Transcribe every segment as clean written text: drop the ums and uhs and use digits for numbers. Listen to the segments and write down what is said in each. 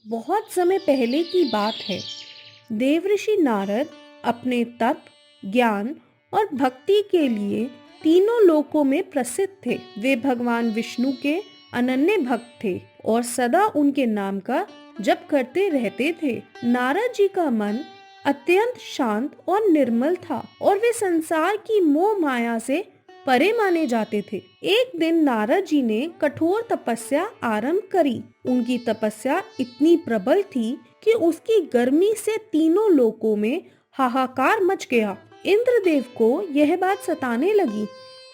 बहुत समय पहले की बात है। देवऋषि नारद अपने तप, ज्ञान और भक्ति के लिए तीनों लोकों में प्रसिद्ध थे। वे भगवान विष्णु के अनन्य भक्त थे और सदा उनके नाम का जप करते रहते थे। नारद जी का मन अत्यंत शांत और निर्मल था और वे संसार की मोह माया से परे माने जाते थे। एक दिन नारद जी ने कठोर तपस्या आरंभ करी। उनकी तपस्या इतनी प्रबल थी कि उसकी गर्मी से तीनों लोकों में हाहाकार मच गया। इंद्रदेव को यह बात सताने लगी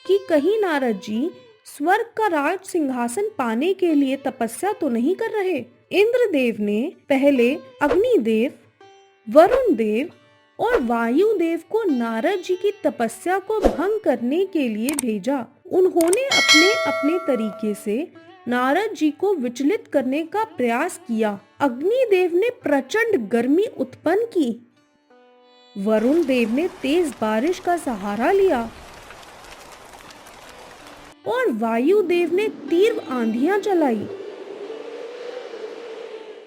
कि कहीं नारद जी स्वर्ग का राज सिंहासन पाने के लिए तपस्या तो नहीं कर रहे। इंद्रदेव ने पहले अग्निदेव, वरुण देव और वायुदेव को नारद जी की तपस्या को भंग करने के लिए भेजा। उन्होंने अपने अपने तरीके से नारद जी को विचलित करने का प्रयास किया। अग्निदेव ने प्रचंड गर्मी उत्पन्न की। वरुण देव ने तेज बारिश का सहारा लिया और वायुदेव ने तीव्र आंधियां चलाई।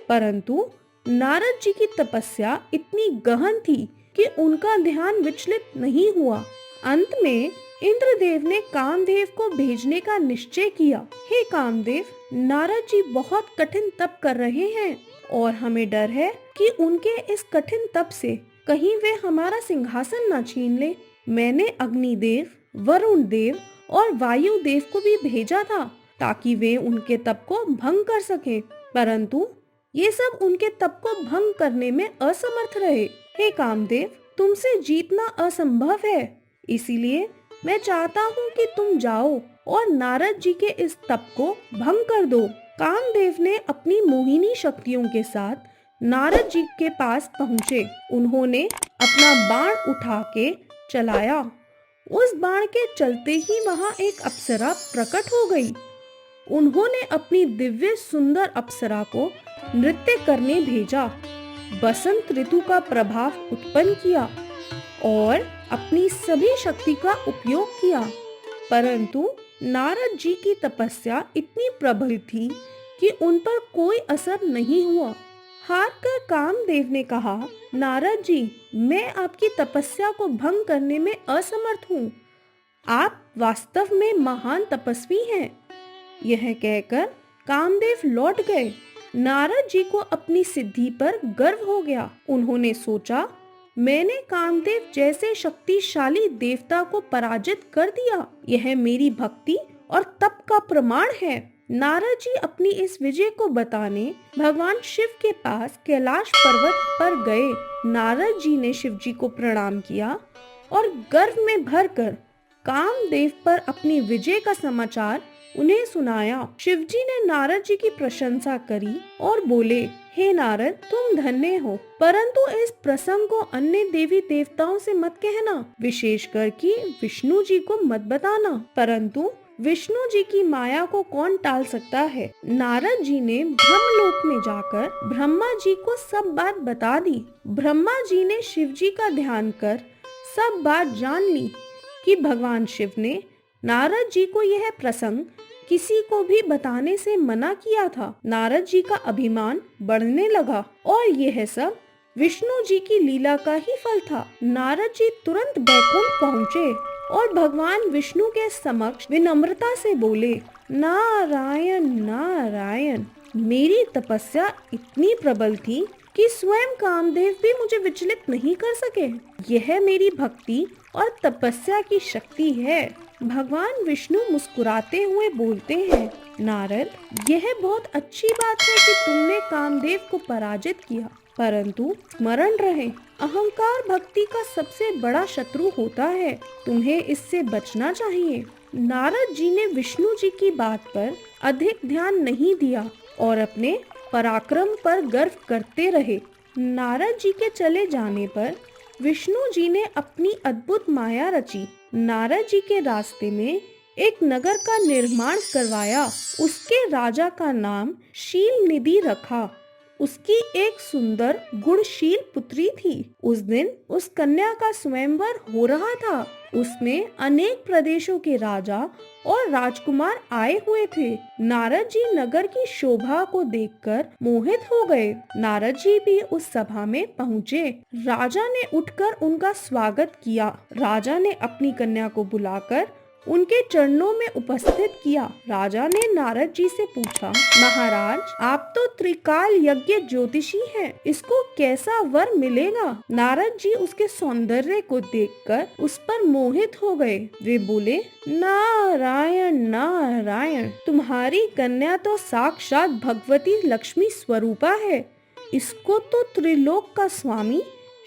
परंतु नारद जी की तपस्या इतनी गहन थी कि उनका ध्यान विचलित नहीं हुआ। अंत में इंद्रदेव ने कामदेव को भेजने का निश्चय किया। हे कामदेव, नारद जी बहुत कठिन तप कर रहे हैं और हमें डर है कि उनके इस कठिन तप से कहीं वे हमारा सिंहासन न छीन ले। मैंने अग्निदेव, वरुण देव और वायुदेव को भी भेजा था ताकि वे उनके तप को भंग कर सकें, परंतु ये सब उनके तप को भंग करने में असमर्थ रहे। हे कामदेव, तुमसे जीतना असंभव है, इसीलिए मैं चाहता हूँ कि तुम जाओ और नारद जी के इस तप को भंग कर दो। कामदेव ने अपनी मोहिनी शक्तियों के साथ नारद जी के पास पहुँचे। उन्होंने अपना बाण उठा के चलाया। उस बाण के चलते ही वहाँ एक अप्सरा प्रकट हो गई। उन्होंने अपनी दिव्य सुंदर अप्सरा को नृत्य करने भेजा, बसंत ऋतु का प्रभाव उत्पन्न किया और अपनी सभी शक्ति का उपयोग किया। परंतु नारद जी की तपस्या इतनी प्रबल थी कि उन पर कोई असर नहीं हुआ। हार कर कामदेव ने कहा, नारद जी, मैं आपकी तपस्या को भंग करने में असमर्थ हूँ। आप वास्तव में महान तपस्वी हैं। यह कहकर कामदेव लौट गए। नारद जी को अपनी सिद्धि पर गर्व हो गया। उन्होंने सोचा, मैंने कामदेव जैसे शक्तिशाली देवता को पराजित कर दिया। यह मेरी भक्ति और तप का प्रमाण है। नारद जी अपनी इस विजय को बताने भगवान शिव के पास कैलाश पर्वत पर गए। नारद जी ने शिव जी को प्रणाम किया और गर्व में भरकर कामदेव पर अपनी विजय का समाचार उन्हें सुनाया। शिवजी ने नारद जी की प्रशंसा करी और बोले, हे नारद, तुम धन्य हो, परंतु इस प्रसंग को अन्य देवी देवताओं से मत कहना, विशेषकर कि विष्णु जी को मत बताना। परंतु विष्णु जी की माया को कौन टाल सकता है। नारद जी ने ब्रह्मलोक में जाकर ब्रह्मा जी को सब बात बता दी। ब्रह्मा जी ने शिव जी का ध्यान कर सब बात जान ली कि भगवान शिव ने नारद जी को यह प्रसंग किसी को भी बताने से मना किया था। नारद जी का अभिमान बढ़ने लगा और यह सब विष्णु जी की लीला का ही फल था। नारद जी तुरंत बैकुंठ पहुँचे और भगवान विष्णु के समक्ष विनम्रता से बोले, नारायण नारायण, मेरी तपस्या इतनी प्रबल थी कि स्वयं कामदेव भी मुझे विचलित नहीं कर सके। यह मेरी भक्ति और तपस्या की शक्ति है। भगवान विष्णु मुस्कुराते हुए बोलते हैं, नारद, यह बहुत अच्छी बात है कि तुमने कामदेव को पराजित किया, परंतु स्मरण रहे, अहंकार भक्ति का सबसे बड़ा शत्रु होता है। तुम्हें इससे बचना चाहिए। नारद जी ने विष्णु जी की बात पर अधिक ध्यान नहीं दिया और अपने पराक्रम पर गर्व करते रहे। नारद जी के चले जाने पर विष्णु जी ने अपनी अद्भुत माया रची। नारद जी के रास्ते में एक नगर का निर्माण करवाया। उसके राजा का नाम शील निधि रखा। उसकी एक सुंदर गुणशील पुत्री थी। उस दिन उस कन्या का स्वयंवर हो रहा था। उसमें अनेक प्रदेशों के राजा और राजकुमार आए हुए थे। नारद जी नगर की शोभा को देखकर मोहित हो गए। नारद जी भी उस सभा में पहुँचे। राजा ने उठकर उनका स्वागत किया। राजा ने अपनी कन्या को बुलाकर उनके चरणों में उपस्थित किया। राजा ने नारद जी से पूछा, महाराज, आप तो त्रिकाल यज्ञ ज्योतिषी हैं, इसको कैसा वर मिलेगा? नारद जी उसके सौंदर्य को देखकर उस पर मोहित हो गए। वे बोले, नारायण नारायण, तुम्हारी कन्या तो साक्षात भगवती लक्ष्मी स्वरूपा है। इसको तो त्रिलोक का स्वामी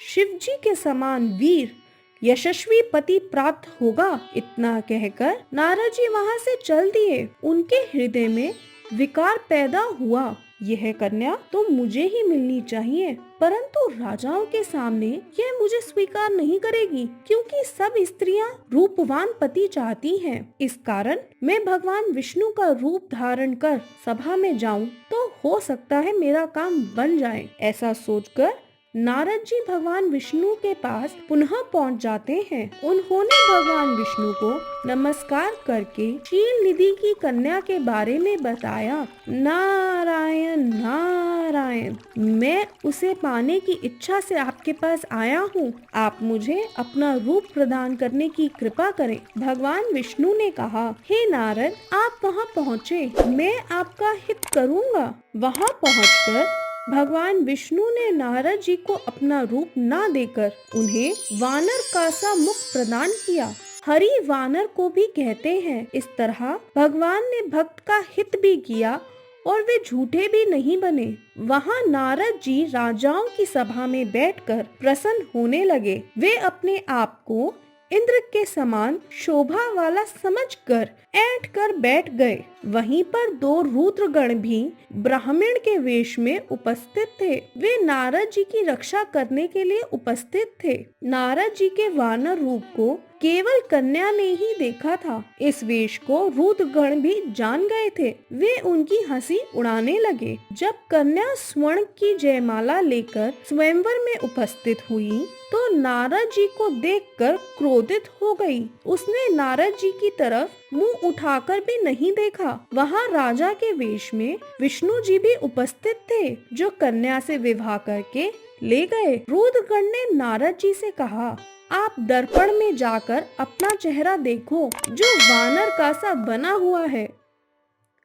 शिव जी के समान वीर यशस्वी पति प्राप्त होगा। इतना कहकर नारद जी वहाँ से चल दिए। उनके हृदय में विकार पैदा हुआ, यह कन्या तो मुझे ही मिलनी चाहिए, परंतु राजाओं के सामने यह मुझे स्वीकार नहीं करेगी, क्योंकि सब स्त्रियां रूपवान पति चाहती हैं। इस कारण मैं भगवान विष्णु का रूप धारण कर सभा में जाऊं तो हो सकता है मेरा काम बन जाए। ऐसा सोचकर नारद जी भगवान विष्णु के पास पुनः पहुंच जाते हैं। उन्होंने भगवान विष्णु को नमस्कार करके शील निधि की कन्या के बारे में बताया। नारायण नारायण, मैं उसे पाने की इच्छा से आपके पास आया हूँ। आप मुझे अपना रूप प्रदान करने की कृपा करें। भगवान विष्णु ने कहा, हे नारद, आप वहाँ पहुँचे, मैं आपका हित करूँगा। वहाँ पहुँचकर भगवान विष्णु ने नारद जी को अपना रूप ना देकर उन्हें वानर का सा मुख प्रदान किया। हरि वानर को भी कहते हैं। इस तरह भगवान ने भक्त का हित भी किया और वे झूठे भी नहीं बने। वहाँ नारद जी राजाओं की सभा में बैठकर प्रसन्न होने लगे। वे अपने आप को इंद्र के समान शोभा वाला समझकर ऐंठ कर बैठ गए। वहीं पर 2 रुद्रगण भी ब्राह्मण के वेश में उपस्थित थे। वे नारद जी की रक्षा करने के लिए उपस्थित थे। नारद जी के वानर रूप को केवल कन्या ने ही देखा था। इस वेश को रुद्रगण भी जान गए थे। वे उनकी हंसी उड़ाने लगे। जब कन्या स्वर्ण की जयमाला लेकर स्वयंवर में उपस्थित हुई तो नारद जी को देखकर क्रोधित हो गई। उसने नारद जी की तरफ मुंह उठाकर भी नहीं देखा। वहाँ राजा के वेश में विष्णु जी भी उपस्थित थे, जो कन्या से विवाह करके ले गए। रुद्रगण ने नारद जी से कहा, आप दर्पण में जाकर अपना चेहरा देखो, जो वानर का सा बना हुआ है।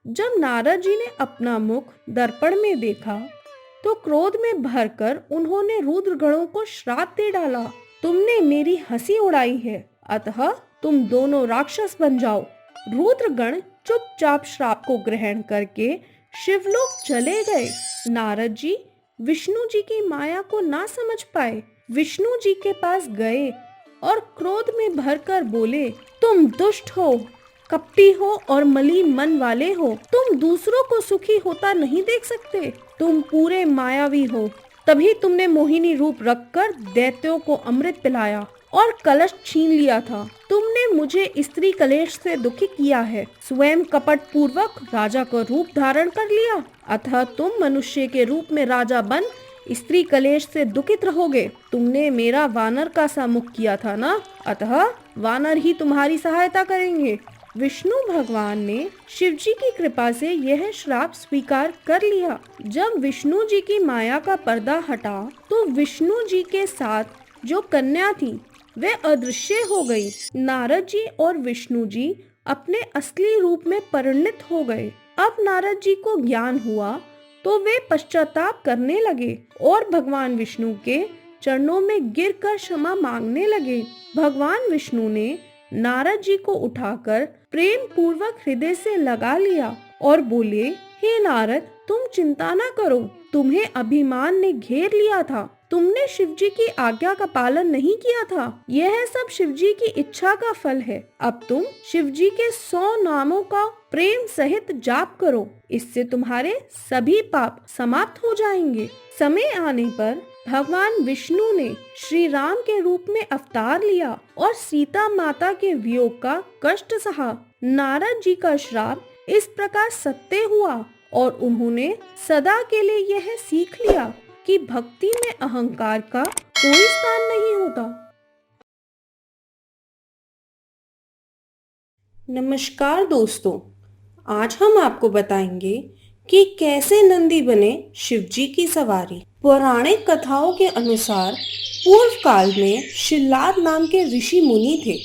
जब नारद जी ने अपना मुख दर्पण में देखा तो क्रोध में भरकर उन्होंने रुद्रगणों को श्राप दे डाला। तुमने मेरी हंसी उड़ाई है, अतः तुम दोनों राक्षस बन जाओ। रुद्रगण चुपचाप श्राप को ग्रहण करके शिवलोक चले गए। नारद जी विष्णु जी की माया को ना समझ पाए। विष्णु जी के पास गए और क्रोध में भरकर बोले, तुम दुष्ट हो, कपटी हो और मलिन मन वाले हो। तुम दूसरों को सुखी होता नहीं देख सकते। तुम पूरे मायावी हो। तभी तुमने मोहिनी रूप रखकर दैत्यों को अमृत पिलाया और कलश छीन लिया था। तुमने मुझे स्त्री कलेश से दुखी किया है। स्वयं कपट पूर्वक राजा का रूप धारण कर लिया, अतः तुम मनुष्य के रूप में राजा बन स्त्री कलेश से दुखित रहोगे। तुमने मेरा वानर का सा मुख किया था ना, अतः वानर ही तुम्हारी सहायता करेंगे। विष्णु भगवान ने शिव जी की कृपा से यह श्राप स्वीकार कर लिया। जब विष्णु जी की माया का पर्दा हटा तो विष्णु जी के साथ जो कन्या थी वह अदृश्य हो गई। नारद जी और विष्णु जी अपने असली रूप में परिणत हो गए। अब नारद जी को ज्ञान हुआ तो वे पश्चाताप करने लगे और भगवान विष्णु के चरणों में गिरकर क्षमा मांगने लगे। भगवान विष्णु ने नारद जी को उठाकर प्रेम पूर्वक हृदय से लगा लिया और बोले, हे नारद, तुम चिंता न करो। तुम्हें अभिमान ने घेर लिया था। तुमने शिव जी की आज्ञा का पालन नहीं किया था। यह सब शिव जी की इच्छा का फल है। अब तुम शिव जी के 100 नामों का प्रेम सहित जाप करो। इससे तुम्हारे सभी पाप समाप्त हो जाएंगे। समय आने पर भगवान विष्णु ने श्री राम के रूप में अवतार लिया और सीता माता के वियोग का कष्ट सहा। नारद जी का श्राप इस प्रकार सत्य हुआ और उन्होंने सदा के लिए यह सीख लिया कि भक्ति में अहंकार का कोई स्थान नहीं होता। नमस्कार दोस्तों, आज हम आपको बताएंगे कि कैसे नंदी बने शिवजी की सवारी। पौराणिक कथाओं के अनुसार पूर्व काल में शिलाद नाम के ऋषि मुनि थे।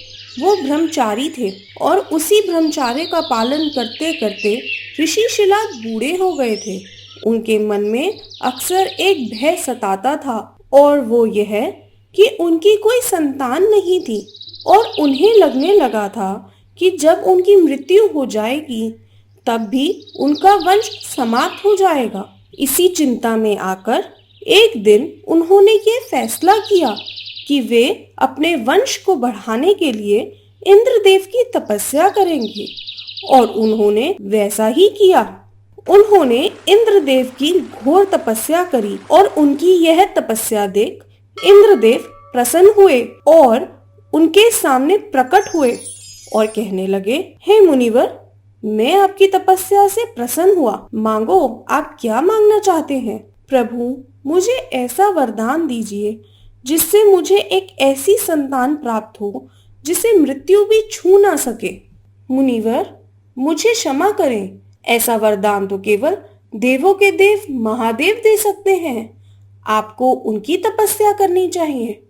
वो ब्रह्मचारी थे और उसी ब्रह्मचार्य का पालन करते करते ऋषि शिलाद बूढ़े हो गए थे। उनके मन में अक्सर एक भय सताता था और वो यह कि उनकी कोई संतान नहीं थी और उन्हें लगने लगा था कि जब उनकी मृत्यु हो जाएगी तब भी उनका वंश समाप्त हो जाएगा। इसी चिंता में आकर एक दिन उन्होंने ये फैसला किया कि वे अपने वंश को बढ़ाने के लिए इंद्रदेव की तपस्या करेंगे और उन्होंने वैसा ही किया। उन्होंने इंद्रदेव की घोर तपस्या करी और उनकी यह तपस्या देख इंद्रदेव प्रसन्न हुए और उनके सामने प्रकट हुए और कहने लगे, हे मुनिवर, मैं आपकी तपस्या से प्रसन्न हुआ। मांगो, आप क्या मांगना चाहते हैं? प्रभु, मुझे ऐसा वरदान दीजिए जिससे मुझे एक ऐसी संतान प्राप्त हो जिसे मृत्यु भी छू ना सके। मुनिवर, मुझे क्षमा करें, ऐसा वरदान तो केवल देवों के देव महादेव दे सकते हैं। आपको उनकी तपस्या करनी चाहिए।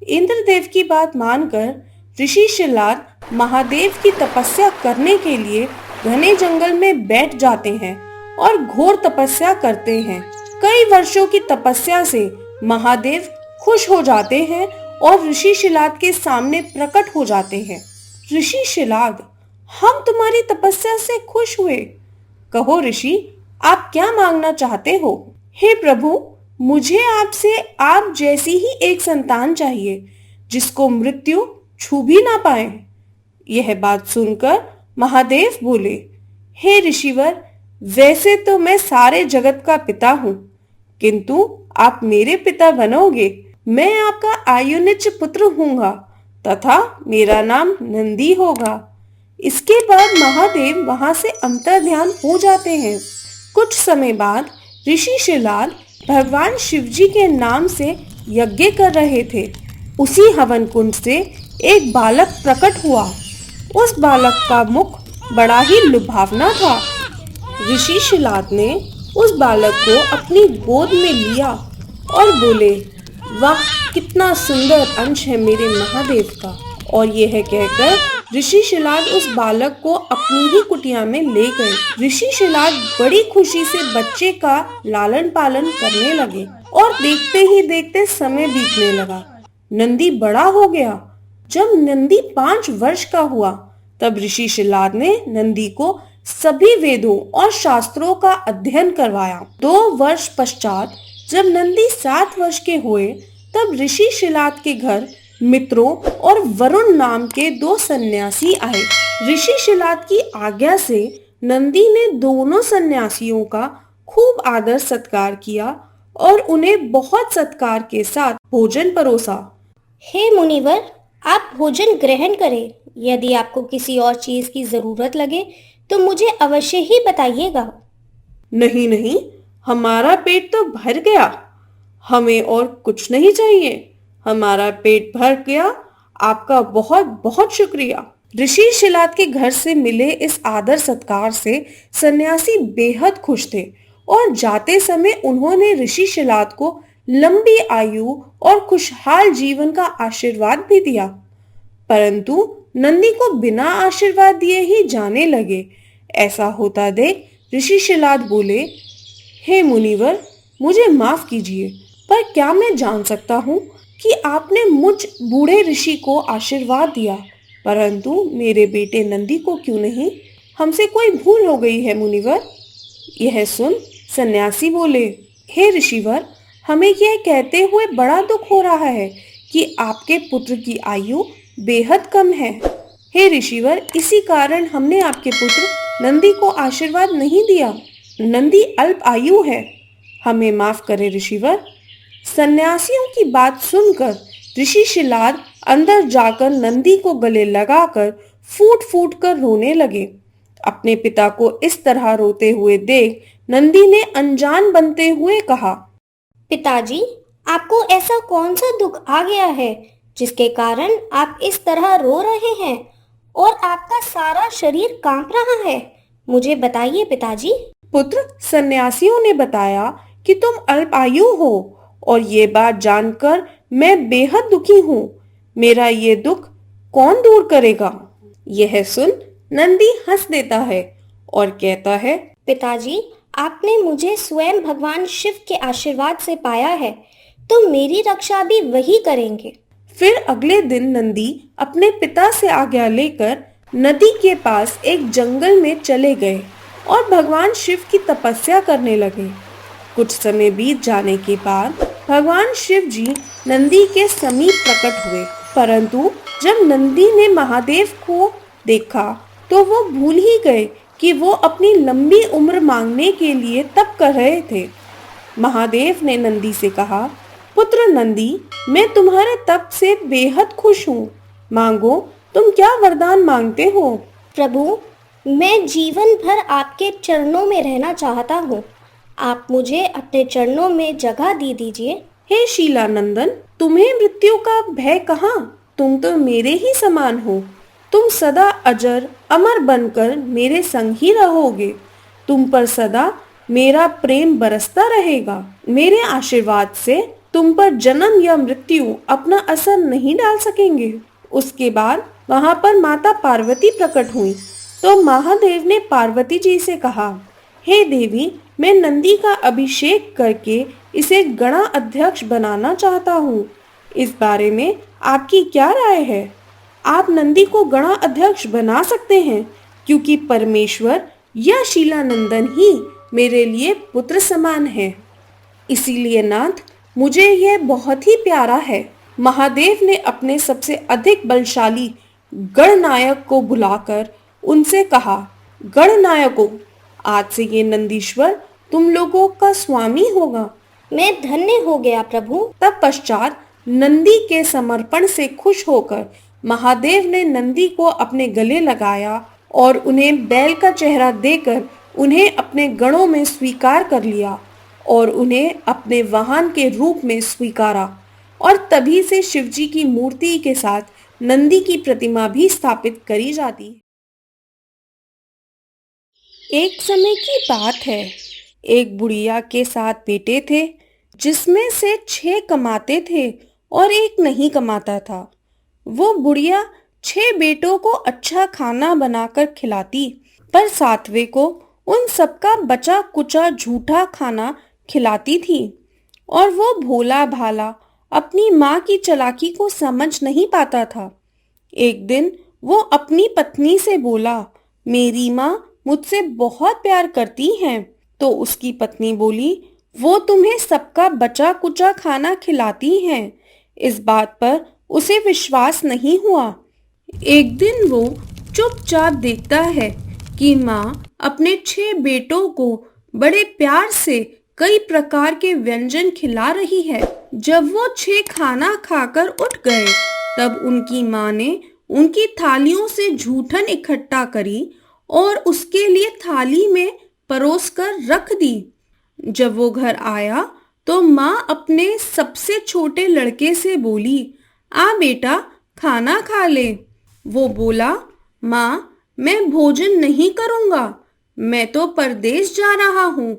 इंद्रदेव की बात मानकर ऋषि शिलाद महादेव की तपस्या करने के लिए घने जंगल में बैठ जाते हैं और घोर तपस्या करते हैं। कई वर्षों की तपस्या से महादेव खुश हो जाते हैं और ऋषि शिलाद के सामने प्रकट हो जाते हैं। ऋषि शिलाद, हम तुम्हारी तपस्या से खुश हुए। कहो ऋषि, आप क्या मांगना चाहते हो? हे प्रभु, मुझे आपसे आप जैसी ही एक संतान चाहिए जिसको मृत्यु छू भी ना पाए। यह बात सुनकर महादेव बोले, हे ऋषिवर, वैसे तो मैं सारे जगत का पिता हूँ, किंतु आप मेरे पिता बनोगे। मैं आपका आयुनिच पुत्र हूँगा तथा मेरा नाम नंदी होगा। इसके बाद महादेव वहां से अंतर्ध्यान हो जाते हैं। कुछ समय बाद ऋषि शिलाद भगवान शिवजी के नाम से यज्ञ कर रहे थे। उसी हवन कुंड से एक बालक प्रकट हुआ। उस बालक का मुख बड़ा ही लुभावना था। ऋषि शिलाद ने उस बालक को अपनी गोद में लिया और बोले, वाह, कितना सुंदर अंश है मेरे महादेव का। और यह कहकर ऋषि शिलाद उस बालक को अपनी ही कुटिया में ले गए। ऋषि शिलाद बड़ी खुशी से बच्चे का लालन पालन करने लगे और देखते ही देखते समय बीतने लगा। नंदी बड़ा हो गया। जब नंदी 5 वर्ष का हुआ तब ऋषि शिलाद ने नंदी को सभी वेदों और शास्त्रों का अध्ययन करवाया। 2 वर्ष पश्चात जब नंदी 7 वर्ष के हुए तब ऋषि शिलाद के घर मित्रों और वरुण नाम के 2 सन्यासी आए। ऋषि शिलाद की आज्ञा से नंदी ने दोनों सन्यासियों का खूब आदर सत्कार किया और उन्हें बहुत सत्कार के साथ भोजन परोसा। हे मुनिवर, आप भोजन ग्रहण करें। यदि आपको किसी और चीज की जरूरत लगे तो मुझे अवश्य ही बताइएगा। नहीं नहीं, हमारा पेट तो भर गया, हमें और कुछ नहीं चाहिए। हमारा पेट भर गया, आपका बहुत बहुत शुक्रिया। ऋषि शिलाद के घर से मिले इस आदर सत्कार से सन्यासी बेहद खुश थे और जाते समय उन्होंने ऋषि शिलाद को लंबी आयु और खुशहाल जीवन का आशीर्वाद भी दिया। परंतु नंदी को बिना आशीर्वाद दिए ही जाने लगे। ऐसा होता देख ऋषि शिलाद बोले, हे मुनिवर, मुझे माफ कीजिए, पर क्या मैं जान सकता हूँ कि आपने मुझ बूढ़े ऋषि को आशीर्वाद दिया, परंतु मेरे बेटे नंदी को क्यों नहीं? हमसे कोई भूल हो गई है मुनिवर। यह सुन सन्यासी बोले, हे ऋषिवर, हमें यह कहते हुए बड़ा दुख हो रहा है कि आपके पुत्र की आयु बेहद कम है। हे ऋषिवर, इसी कारण हमने आपके पुत्र नंदी को आशीर्वाद नहीं दिया। नंदी अल्प आयु है, हमें माफ करें ऋषिवर। सन्यासियों की बात सुनकर ऋषि शिलाद अंदर जाकर नंदी को गले लगाकर फूट फूट कर रोने लगे। अपने पिता को इस तरह रोते हुए देख नंदी ने अनजान बनते हुए कहा, पिताजी, आपको ऐसा कौन सा दुख आ गया है जिसके कारण आप इस तरह रो रहे हैं? और आपका सारा शरीर कांप रहा है। मुझे बताइए पिताजी। पुत्र, सन्यासियों ने बताया कि तुम अल्पायु हो और ये बात जानकर मैं बेहद दुखी हूँ। मेरा ये दुख कौन दूर करेगा? यह सुन नंदी हंस देता है और कहता है, पिताजी, आपने मुझे स्वयं भगवान शिव के आशीर्वाद से पाया है, तो मेरी रक्षा भी वही करेंगे। फिर अगले दिन नंदी अपने पिता से आज्ञा लेकर नदी के पास एक जंगल में चले गए और भगवान शिव की तपस्या करने लगे। कुछ समय बीत जाने के बाद भगवान शिव जी नंदी के समीप प्रकट हुए, परंतु जब नंदी ने महादेव को देखा तो वो भूल ही गए कि वो अपनी लंबी उम्र मांगने के लिए तप कर रहे थे। महादेव ने नंदी से कहा, पुत्र नंदी, मैं तुम्हारे तप से बेहद खुश हूँ। मांगो, तुम क्या वरदान मांगते हो? प्रभु, मैं जीवन भर आपके चरणों में रहना चाहता हूँ। आप मुझे अपने चरणों में जगह दे दीजिए। हे शीलानंदन, तुम्हें मृत्यु का भय कहाँ? तुम तो मेरे ही समान हो। तुम सदा अजर अमर बनकर मेरे संग ही रहोगे। तुम पर सदा मेरा प्रेम बरसता रहेगा। मेरे आशीर्वाद से तुम पर जन्म या मृत्यु अपना असर नहीं डाल सकेंगे। उसके बाद वहां पर माता पार्वती प्रकट हुई तो महादेव ने पार्वती जी से कहा, हे देवी, मैं नंदी का अभिषेक करके इसे गणा अध्यक्ष बनाना चाहता हूँ। इस बारे में आपकी क्या राय है? आप नंदी को गणा अध्यक्ष बना सकते हैं, क्योंकि परमेश्वर या शीलानंदन ही मेरे लिए पुत्र समान है। इसीलिए नाथ, मुझे यह बहुत ही प्यारा है। महादेव ने अपने सबसे अधिक बलशाली गणनायक को बुलाकर उनसे कहा, गणनायकों, आज से ये नंदीश्वर तुम लोगों का स्वामी होगा। मैं धन्य हो गया प्रभु। तत्पश्चात नंदी के समर्पण से खुश होकर महादेव ने नंदी को अपने गले लगाया और उन्हें बैल का चेहरा देकर उन्हें अपने गणों में स्वीकार कर लिया और उन्हें अपने वाहन के रूप में स्वीकारा। और तभी से शिवजी की मूर्ति के साथ नंदी की प्रतिमा भी स्थापित करी जाती है। एक समय की बात है, एक बुढ़िया के 7 बेटे थे, जिसमें से 6 कमाते थे और एक नहीं कमाता था। वो बुढ़िया 6 बेटों को अच्छा खाना बनाकर खिलाती, पर 7वें को उन सबका बचा कुचा झूठा खाना खिलाती थी। और वो भोला भाला अपनी माँ की चालाकी को समझ नहीं पाता था। एक दिन वो अपनी पत्नी से बोला, मेरी माँ मुझसे बहुत प्यार करती हैं। तो उसकी पत्नी बोली, वो तुम्हें सबका बचा कुचा खाना खिलाती हैं। इस बात पर उसे विश्वास नहीं हुआ। एक दिन वो चुपचाप देखता है कि माँ अपने 6 बेटों को बड़े प्यार से कई प्रकार के व्यंजन खिला रही है। जब वो 6 खाना खाकर उठ गए, तब उनकी माँ ने उनकी थालियों से जूठन इकट्ठा करी और उसके लिए थाली में परोसकर रख दी। जब वो घर आया तो माँ अपने सबसे छोटे लड़के से बोली, आ बेटा, खाना खा ले। वो बोला, माँ, मैं भोजन नहीं करूँगा, मैं तो परदेश जा रहा हूँ।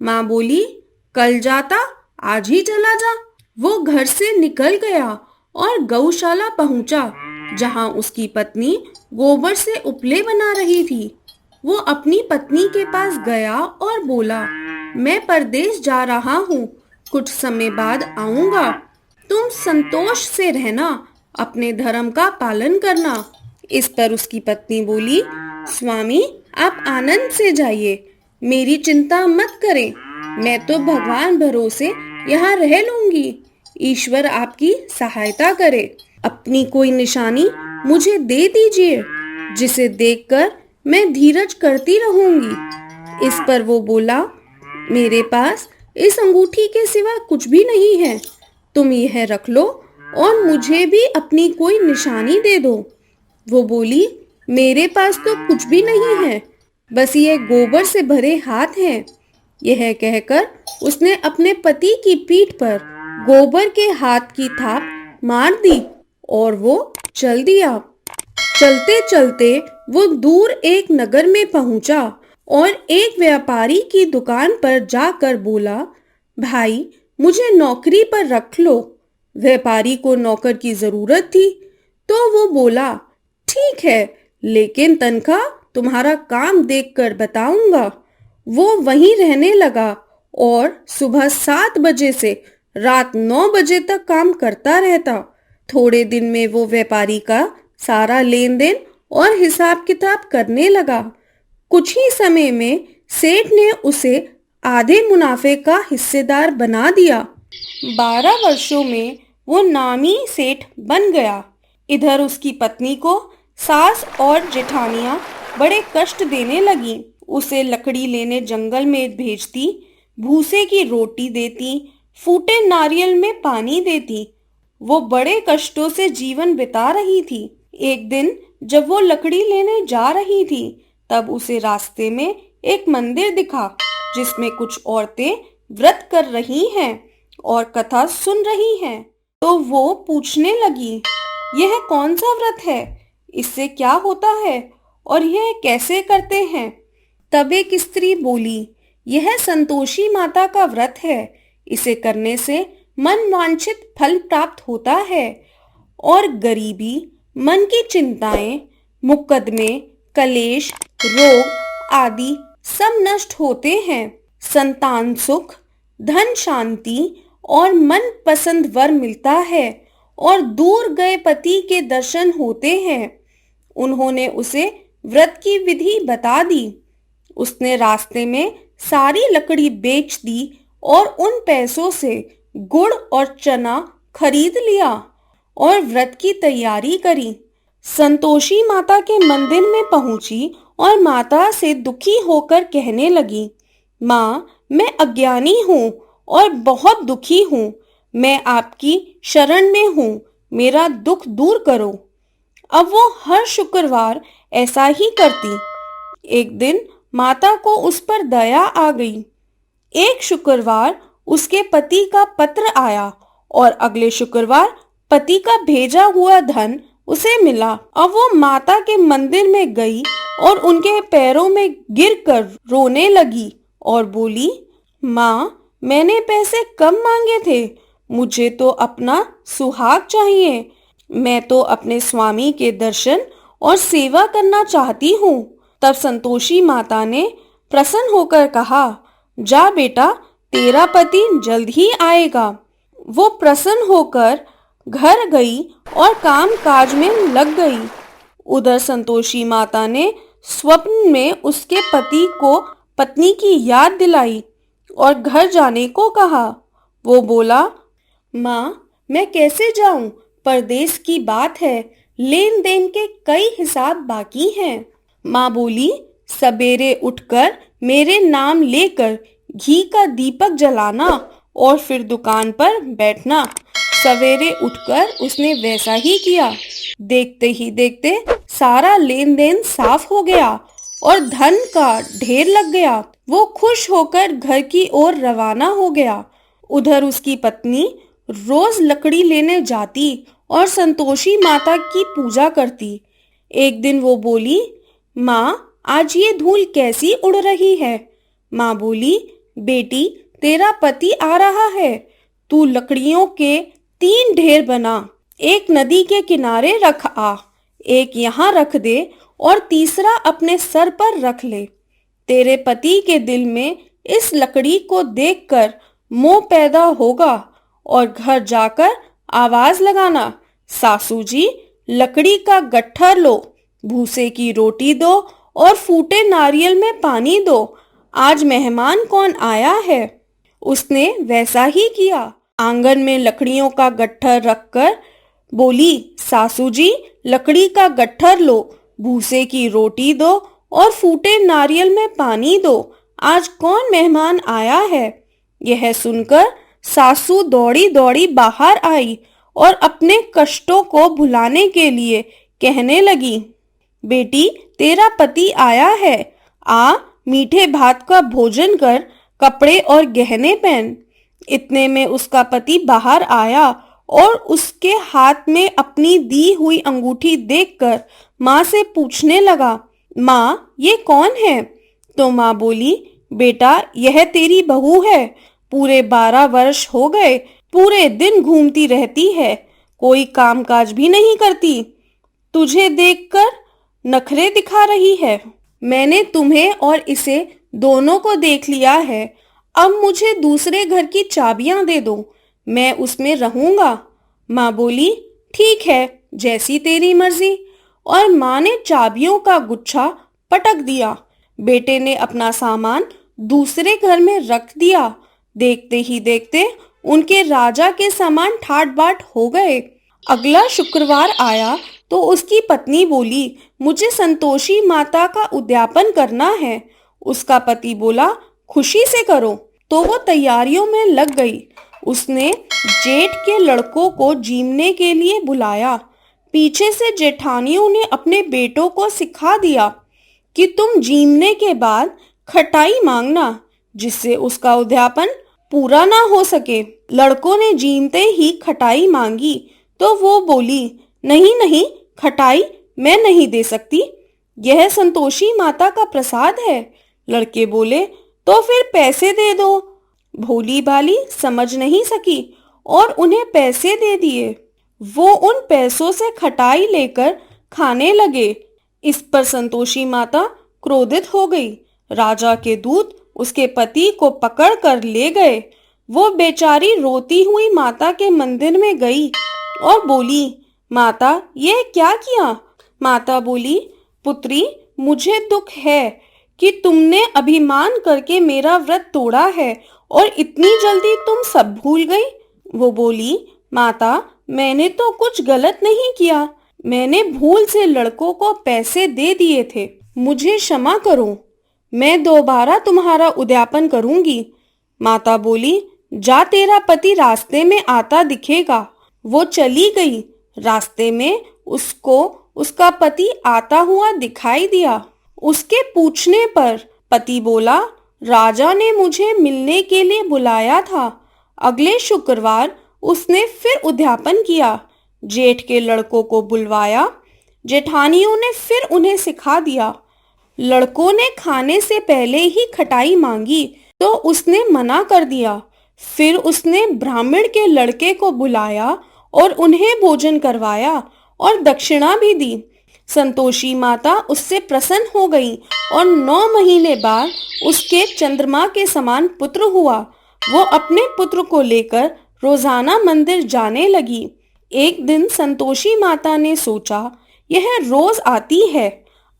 माँ बोली, कल जाता, आज ही चला जा। वो घर से निकल गया और गौशाला पहुंचा, जहां उसकी पत्नी गोबर से उपले बना रही थी। वो अपनी पत्नी के पास गया और बोला, मैं परदेश जा रहा हूँ, कुछ समय बाद आऊंगा। तुम संतोष से रहना, अपने धर्म का पालन करना। इस पर उसकी पत्नी बोली, स्वामी, आप आनंद से जाइए, मेरी चिंता मत करें, मैं तो भगवान भरोसे यहाँ रह लूंगी। ईश्वर आपकी सहायता करे। अपनी कोई निशानी मुझे दे दीजिए, जिसे देखकर मैं धीरज करती रहूंगी। इस पर वो बोला, मेरे पास इस अंगूठी के सिवा कुछ भी नहीं है, तुम यह रख लो और मुझे भी अपनी कोई निशानी दे दो। वो बोली, मेरे पास तो कुछ भी नहीं है, बस ये गोबर से भरे हाथ हैं। यह कहकर उसने अपने पति की पीठ पर गोबर के हाथ की थाप मार दी और वो चल दिया। चलते चलते वो दूर एक नगर में पहुंचा और एक व्यापारी की दुकान पर जाकर बोला, भाई मुझे नौकरी पर रख लो। व्यापारी को नौकर की जरूरत थी, तो वो बोला, ठीक है, लेकिन तनख्वाह तुम्हारा काम देखकर बताऊंगा। वो वहीं रहने लगा और सुबह 7 बजे से रात 9 बजे तक काम करता रहता। थोड़े दिन में वो व्यापारी का सारा लेन देन और हिसाब किताब करने लगा। कुछ ही समय में सेठ ने उसे आधे मुनाफे का हिस्सेदार बना दिया। 12 वर्षों में वो नामी सेठ बन गया। इधर उसकी पत्नी को सास और जेठानियां बड़े कष्ट देने लगी। उसे लकड़ी लेने जंगल में भेजती, भूसे की रोटी देती, फूटे नारियल में पानी देती। वो बड़े कष्टों से जीवन बिता रही थी। एक दिन जब वो लकड़ी लेने जा रही थी, तब उसे रास्ते में एक मंदिर दिखा जिसमें कुछ औरतें व्रत कर रही हैं और कथा सुन रही हैं। तो वो पूछने लगी, यह कौन सा व्रत है? इससे क्या होता है और यह कैसे करते हैं? तब एक स्त्री बोली, यह संतोषी माता का व्रत है। इसे करने से मन वांछित फल प्राप्त होता है और गरीबी, मन की चिंताएं, मुकदमे, कलेश, रोग आदि सब नष्ट होते हैं। संतान सुख, धन शांति और मन पसंद वर मिलता है और दूर गए पति के दर्शन होते हैं। उन्होंने उसे व्रत की विधि बता दी। उसने रास्ते में सारी लकड़ी बेच दी और उन पैसों से गुड़ और चना खरीद लिया और व्रत की तैयारी करी। संतोषी माता के मंदिर में पहुंची और माता से दुखी होकर कहने लगी, माँ, मैं अज्ञानी हूँ और बहुत दुखी हूँ। मैं आपकी शरण में हूँ, मेरा दुख दूर करो। अब वो हर शुक्रवार ऐसा ही करती। एक दिन माता को उस पर दया आ गई। एक शुक्रवार उसके पति का पत्र आया और अगले शुक्रवार पति का भेजा हुआ धन उसे मिला। अब वो माता के मंदिर में गई और उनके पैरों में गिरकर रोने लगी और बोली, माँ, मैंने पैसे कम मांगे थे, मुझे तो अपना सुहाग चाहिए। मैं तो अपने स्वामी के दर्शन और सेवा करना चाहती हूँ। तब संतोषी माता ने प्रसन्न होकर कहा, जा बेटा, तेरा पति जल्द ही आएगा। वो प्रसन्न होकर घर गई और काम काज में लग गई। उधर संतोषी माता ने स्वप्न में उसके पति को पत्नी की याद दिलाई और घर जाने को कहा। वो बोला, माँ, मैं कैसे जाऊं? परदेश की बात है, लेन देन के कई हिसाब बाकी हैं। माँ बोली, सवेरे उठकर मेरे नाम लेकर घी का दीपक जलाना और फिर दुकान पर बैठना। सवेरे उठकर उसने वैसा ही किया। देखते ही देखते सारा लेन देन साफ हो गया और धन का ढेर लग गया। वो खुश होकर घर की ओर रवाना हो गया। उधर उसकी पत्नी रोज लकड़ी लेने जाती और संतोषी माता की पूजा करती। एक दिन वो बोली, माँ, आज ये धूल कैसी उड़ रही है? माँ बोली, बेटी, तेरा पति आ रहा है। तू लकड़ियों के 3 ढेर बना, एक नदी के किनारे रख आ, एक यहाँ रख दे और तीसरा अपने सर पर रख ले। तेरे पति के दिल में इस लकड़ी को देखकर मोह पैदा होगा और घर जाकर आवाज लगाना, सासू जी, लकड़ी का गट्ठर लो, भूसे की रोटी दो और फूटे नारियल में पानी दो। आज मेहमान कौन आया है? उसने वैसा ही किया। आंगन में लकड़ियों का गट्ठर रखकर बोली, सासू जी, लकड़ी का गट्ठर लो, भूसे की रोटी दो और फूटे नारियल में पानी दो। आज कौन मेहमान आया है? यह सुनकर सासू दौड़ी दौड़ी बाहर आई और अपने कष्टों को भुलाने के लिए कहने लगी, बेटी, तेरा पति आया है, आ मीठे भात का भोजन कर, कपड़े और गहने पहन। इतने में उसका पति बाहर आया और उसके हाथ में अपनी दी हुई अंगूठी देखकर माँ से पूछने लगा, माँ ये कौन है? तो माँ बोली, बेटा यह तेरी बहू है, पूरे 12 वर्ष हो गए, पूरे दिन घूमती रहती है, कोई कामकाज भी नहीं करती, तुझे देखकर नखरे दिखा रही है। मैंने तुम्हें और इसे दोनों को देख लिया है, अब मुझे दूसरे घर की चाबियां दे दो, मैं उसमें रहूंगा। माँ बोली, ठीक है, जैसी तेरी मर्जी। और माँ ने चाबियों का गुच्छा पटक दिया। बेटे ने अपना सामान दूसरे घर में रख दिया। देखते ही देखते उनके राजा के सामान ठाट बाट हो गए। अगला शुक्रवार आया तो उसकी पत्नी बोली, मुझे संतोषी माता का उद्यापन करना है। उसका पति बोला, खुशी से करो। तो वो तैयारियों में लग गई। उसने जेठ के लड़कों को जीमने के लिए बुलाया। पीछे से जेठानियों ने अपने बेटों को सिखा दिया कि तुम जीमने के बाद खटाई मांगना, जिससे उसका उद्यापन पूरा ना हो सके। लड़कों ने जीमते ही खटाई मांगी तो वो बोली, नहीं नहीं, खटाई मैं नहीं दे सकती, यह संतोषी माता का प्रसाद है। लड़के बोले, तो फिर पैसे दे दो। भोली भाली समझ नहीं सकी और उन्हें पैसे दे दिए। वो उन पैसों से खटाई लेकर खाने लगे। इस पर संतोषी माता क्रोधित हो गई। राजा के दूत उसके पति को पकड़ कर ले गए। वो बेचारी रोती हुई माता के मंदिर में गई और बोली, माता ये क्या किया? माता बोली, पुत्री मुझे दुख है कि तुमने अभिमान करके मेरा व्रत तोड़ा है और इतनी जल्दी तुम सब भूल गई। वो बोली, माता मैंने तो कुछ गलत नहीं किया, मैंने भूल से लड़कों को पैसे दे दिए थे, मुझे क्षमा करो, मैं दोबारा तुम्हारा उद्यापन करूंगी। माता बोली, जा तेरा पति रास्ते में आता दिखेगा। वो चली गई। रास्ते में उसको उसका पति आता हुआ दिखाई दिया। उसके पूछने पर पति बोला, राजा ने मुझे मिलने के लिए बुलाया था। अगले शुक्रवार उसने फिर उद्यापन किया। जेठ के लड़कों को बुलवाया। जेठानियों ने फिर उन्हें सिखा दिया। लड़कों ने खाने से पहले ही खटाई मांगी तो उसने मना कर दिया। फिर उसने ब्राह्मण के लड़के को बुलाया और उन्हें भोजन करवाया और दक्षिणा भी दी। संतोषी माता उससे प्रसन्न हो गई और 9 महीने बाद उसके चंद्रमा के समान पुत्र हुआ। वो अपने पुत्र को लेकर रोजाना मंदिर जाने लगी। एक दिन संतोषी माता ने सोचा, यह रोज आती है,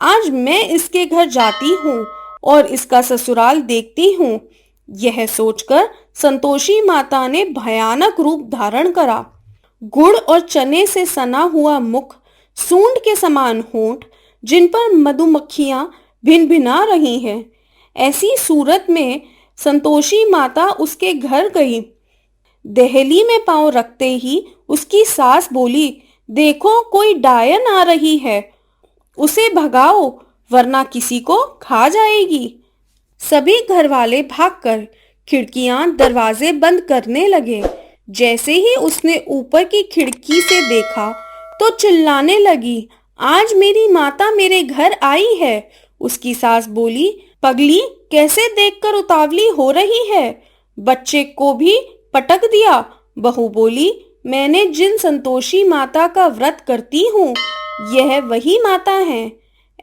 आज मैं इसके घर जाती हूँ और इसका ससुराल देखती हूँ। यह सोचकर संतोषी माता ने भयानक रूप धारण करा। गुड़ और चने से सना हुआ मुख, सूंड के समान होंठ, जिन पर मधुमक्खियां भिनभिना रही हैं, ऐसी सूरत में संतोषी माता उसके घर गई। देहली में पांव रखते ही उसकी सास बोली, देखो कोई डायन आ रही है, उसे भगाओ वरना किसी को खा जाएगी। सभी घर वाले भागकर खिड़कियां दरवाजे बंद करने लगे। जैसे ही उसने ऊपर की खिड़की से देखा तो चिल्लाने लगी, आज मेरी माता मेरे घर आई है। उसकी सास बोली, पगली कैसे देखकर उतावली हो रही है, बच्चे को भी पटक दिया। बहू बोली, मैंने जिन संतोषी माता का व्रत करती हूँ, यह वही माता है।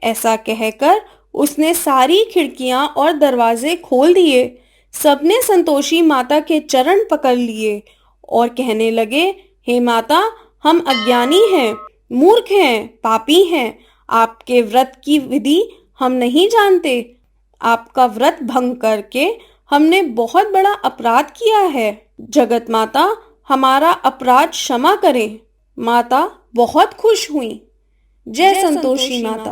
ऐसा कहकर उसने सारी खिड़कियां और दरवाजे खोल दिए। सबने संतोषी माता के चरण पकड़ लिए और कहने लगे, हे माता, हम अज्ञानी हैं, मूर्ख हैं, पापी हैं, आपके व्रत की विधि हम नहीं जानते। आपका व्रत भंग करके हमने बहुत बड़ा अपराध किया है। जगत माता हमारा अपराध क्षमा करें। माता बहुत खुश हुई। जय संतोषी माता।